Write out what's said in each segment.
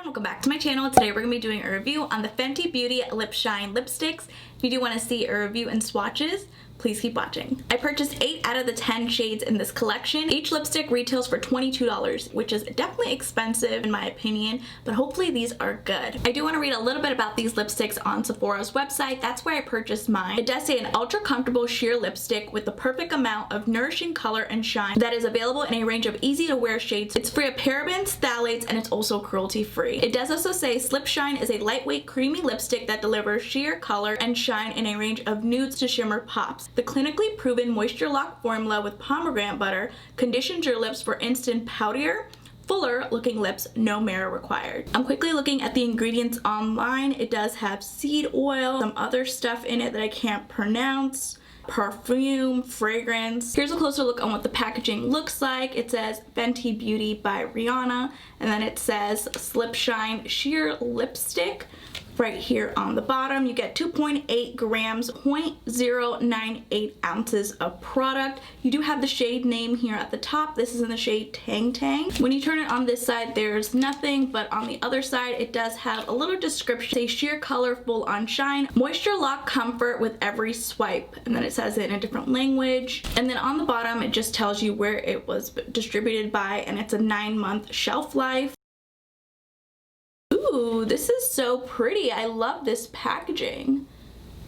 everyone, welcome back to my channel. Today we're going to be doing a review on the Fenty Beauty Lip Shine lipsticks. If you do want to see a review and swatches, please keep watching. I purchased 8 out of the 10 shades in this collection. Each lipstick retails for $22, which is definitely expensive in my opinion, but hopefully these are good. I do want to read a little bit about these lipsticks on Sephora's website. That's where I purchased mine. It does say an ultra comfortable sheer lipstick with the perfect amount of nourishing color and shine that is available in a range of easy to wear shades. It's free of parabens, phthalates, and it's also cruelty free. It does also say Slip Shine is a lightweight creamy lipstick that delivers sheer color and shine in a range of nudes to shimmer pops. The clinically proven moisture lock formula with pomegranate butter conditions your lips for instant poutier, fuller looking lips, no mirror required. I'm quickly looking at the ingredients online. It does have seed oil, some other stuff in it that I can't pronounce, perfume, fragrance. Here's a closer look on what the packaging looks like. It says Fenty Beauty by Rihanna, and then it says Slip Shine Sheer Lipstick right here on the bottom. You get 2.8 grams, 0.098 ounces of product. You do have the shade name here at the top. This is in the shade Tang Tang. When you turn it on this side, there's nothing, but on the other side, it does have a little description. Say sheer color, full on shine, moisture lock comfort with every swipe. And then it says it in a different language. And then on the bottom, it just tells you where it was distributed by, and it's a 9-month shelf life. Ooh, this is so pretty. I love this packaging.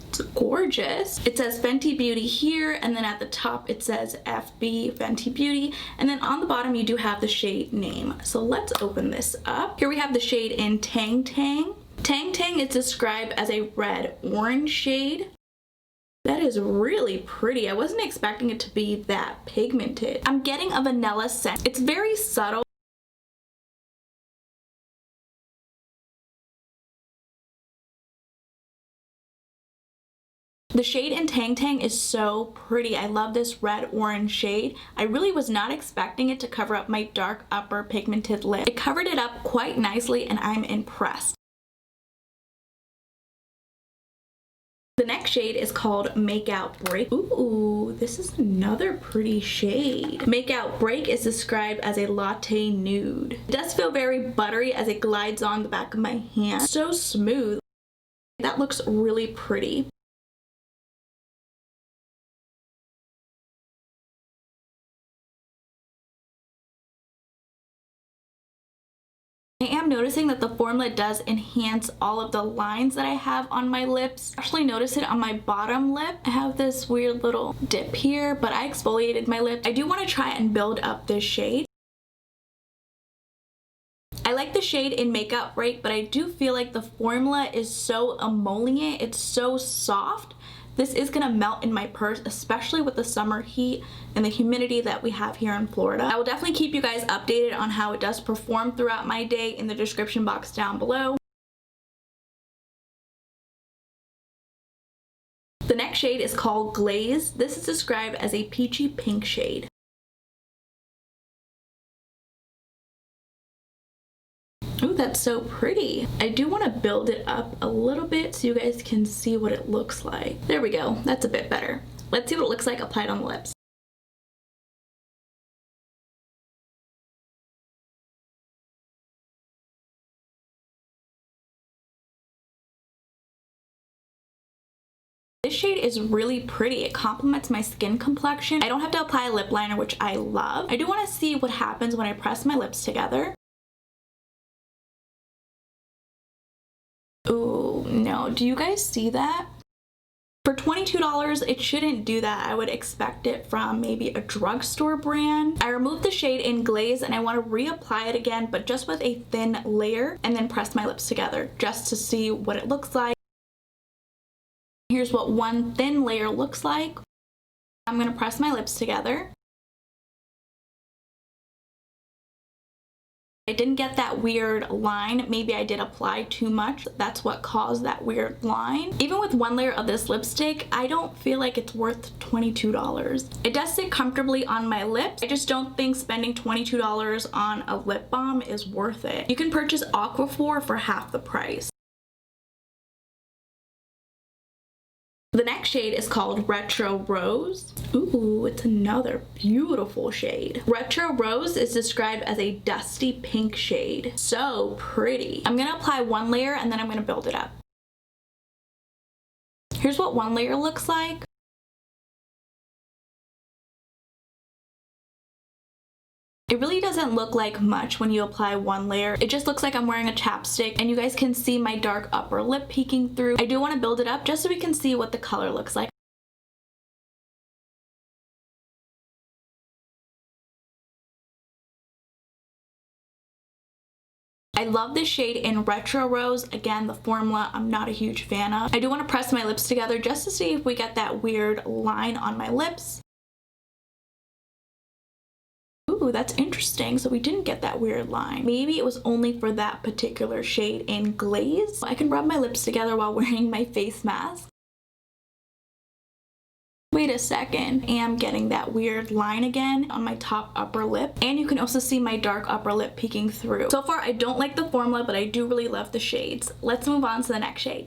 It's gorgeous. It says Fenty Beauty here, and then at the top it says FB Fenty Beauty, and then on the bottom you do have the shade name. So let's open this up. Here we have the shade in Tang Tang. Tang Tang is described as a red orange shade. That is really pretty. I wasn't expecting it to be that pigmented. I'm getting a vanilla scent. It's very subtle. The shade in Tang Tang is so pretty. I love this red orange shade. I really was not expecting it to cover up my dark upper pigmented lip. It covered it up quite nicely and I'm impressed. The next shade is called Make Out Break. Ooh, this is another pretty shade. Make Out Break is described as a latte nude. It does feel very buttery as it glides on the back of my hand. So smooth. That looks really pretty. I am noticing that the formula does enhance all of the lines that I have on my lips. I actually notice it on my bottom lip. I have this weird little dip here, but I exfoliated my lip. I do want to try and build up this shade. I like the shade in Make Out Break, but I do feel like the formula is so emollient. It's so soft. This is gonna melt in my purse, especially with the summer heat and the humidity that we have here in Florida. I will definitely keep you guys updated on how it does perform throughout my day in the description box down below. The next shade is called Glaze. This is described as a peachy pink shade. Ooh, that's so pretty. I do want to build it up a little bit so you guys can see what it looks like. There we go. That's a bit better. Let's see what it looks like applied on the lips. This shade is really pretty. It complements my skin complexion. I don't have to apply a lip liner, which I love. I do want to see what happens when I press my lips together. Ooh, no. Do you guys see that? For $22, it shouldn't do that. I would expect it from maybe a drugstore brand. I removed the shade in Glaze and I want to reapply it again, but just with a thin layer, and then press my lips together just to see what it looks like. Here's what one thin layer looks like. I'm going to press my lips together. I didn't get that weird line. Maybe I did apply too much. That's what caused that weird line. Even with one layer of this lipstick, I don't feel like it's worth $22. It does sit comfortably on my lips. I just don't think spending $22 on a lip balm is worth it. You can purchase Aquaphor for half the price. The next shade is called Retro Rose. Ooh, it's another beautiful shade. Retro Rose is described as a dusty pink shade. So pretty. I'm gonna apply one layer and then I'm gonna build it up. Here's what one layer looks like. It really doesn't look like much when you apply one layer. It just looks like I'm wearing a chapstick, and you guys can see my dark upper lip peeking through. I do want to build it up just so we can see what the color looks like. I love this shade in Retro Rose. Again, the formula I'm not a huge fan of. I do want to press my lips together just to see if we get that weird line on my lips. Ooh, that's interesting. So we didn't get that weird line. Maybe it was only for that particular shade in Glaze. I can rub my lips together while wearing my face mask. Wait a second, I am getting that weird line again on my top upper lip, and you can also see my dark upper lip peeking through. So far, I don't like the formula, but I do really love the shades. Let's move on to the next shade.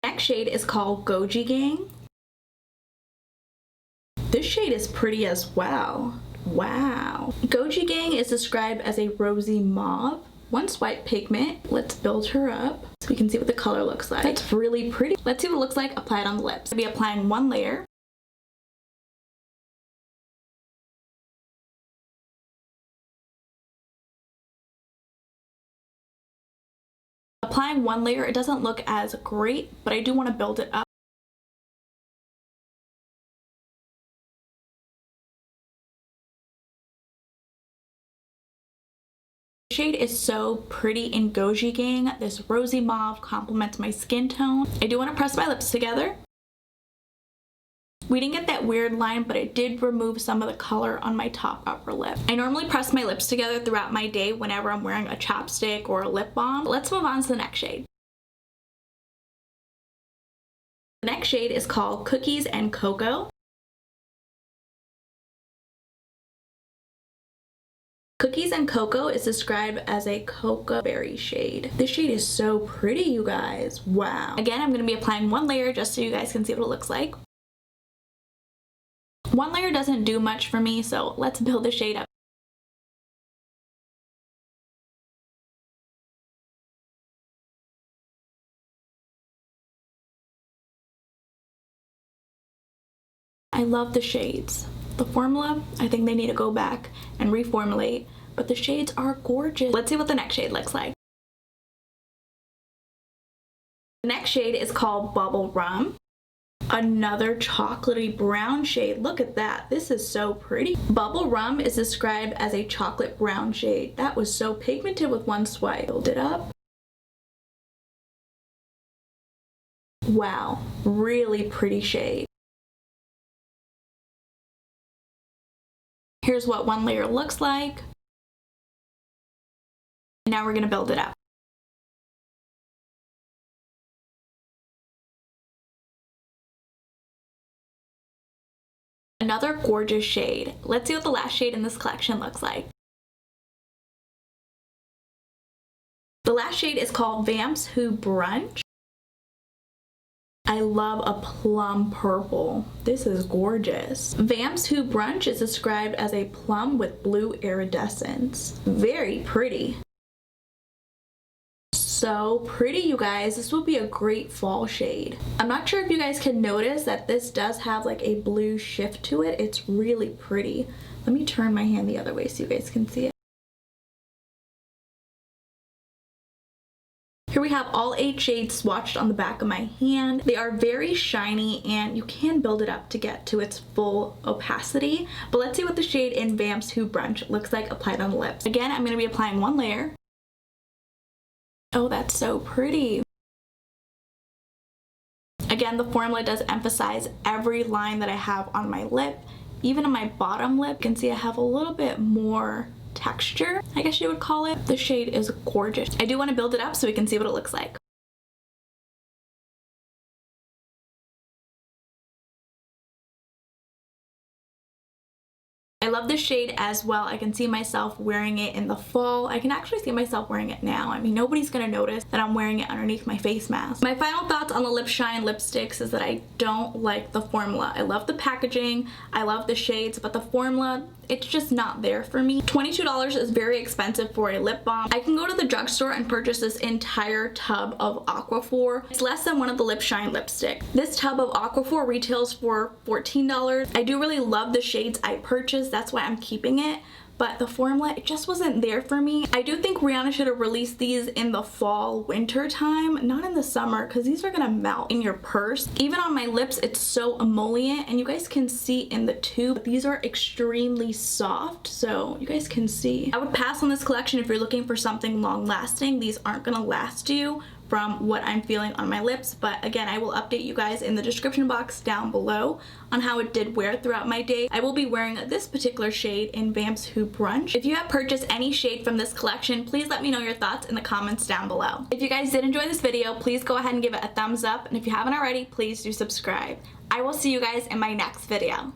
The next shade is called Goji Gang. This shade is pretty as well. Wow. Goji Gang is described as a rosy mauve. One swipe pigment. Let's build her up so we can see what the color looks like. That's really pretty. Let's see what it looks like applied on the lips. I'll be applying one layer. Applying one layer, it doesn't look as great, but I do want to build it up. The shade is so pretty in Goji Gang. This rosy mauve complements my skin tone. I do want to press my lips together. We didn't get that weird line, but it did remove some of the color on my top upper lip. I normally press my lips together throughout my day whenever I'm wearing a chapstick or a lip balm. Let's move on to the next shade. The next shade is called Cookies and Cocoa. Cookies and Cocoa is described as a cocoa berry shade. This shade is so pretty, you guys. Wow. Again, I'm going to be applying one layer just so you guys can see what it looks like. One layer doesn't do much for me, so let's build the shade up. I love the shades. The formula, I think they need to go back and reformulate, but the shades are gorgeous. Let's see what the next shade looks like. The next shade is called Bubble Rum. Another chocolatey brown shade. Look at that. This is so pretty. Bubble Rum is described as a chocolate brown shade. That was so pigmented with one swipe. Build it up. Wow, really pretty shade. Here's what one layer looks like. Now we're going to build it up. Another gorgeous shade. Let's see what the last shade in this collection looks like. The last shade is called Vamps Who Brunch. I love a plum purple. This is gorgeous. Vamps Who Brunch is described as a plum with blue iridescence. Very pretty. So pretty, you guys. This will be a great fall shade. I'm not sure if you guys can notice that this does have like a blue shift to it. It's really pretty. Let me turn my hand the other way so you guys can see it. Here we have all 8 shades swatched on the back of my hand. They are very shiny and you can build it up to get to its full opacity. But let's see what the shade in Vamps Who Brunch looks like applied on the lips. Again, I'm going to be applying one layer. Oh, that's so pretty. Again, the formula does emphasize every line that I have on my lip. Even on my bottom lip, you can see I have a little bit more texture, I guess you would call it. The shade is gorgeous. I do want to build it up so we can see what it looks like. I love this this shade as well. I can see myself wearing it in the fall. I can actually see myself wearing it now. I mean, nobody's gonna notice that I'm wearing it underneath my face mask. My final thoughts on the Lip Shine lipsticks is that I don't like the formula. I love the packaging, I love the shades, but the formula, it's just not there for me. $22 is very expensive for a lip balm. I can go to the drugstore and purchase this entire tub of Aquaphor. It's less than one of the Lip Shine lipsticks. This tub of Aquaphor retails for $14. I do really love the shades I purchased, that's why I'm keeping it. But the formula, it just wasn't there for me. I do think Rihanna should have released these in the fall, winter time, not in the summer, because these are gonna melt in your purse. Even on my lips, it's so emollient, and you guys can see in the tube, these are extremely soft, so you guys can see. I would pass on this collection if you're looking for something long lasting. These aren't gonna last you from what I'm feeling on my lips, but again, I will update you guys in the description box down below on how it did wear throughout my day. I will be wearing this particular shade in Vamps Who Brunch. If you have purchased any shade from this collection, please let me know your thoughts in the comments down below. If you guys did enjoy this video, please go ahead and give it a thumbs up, and if you haven't already, please do subscribe. I will see you guys in my next video.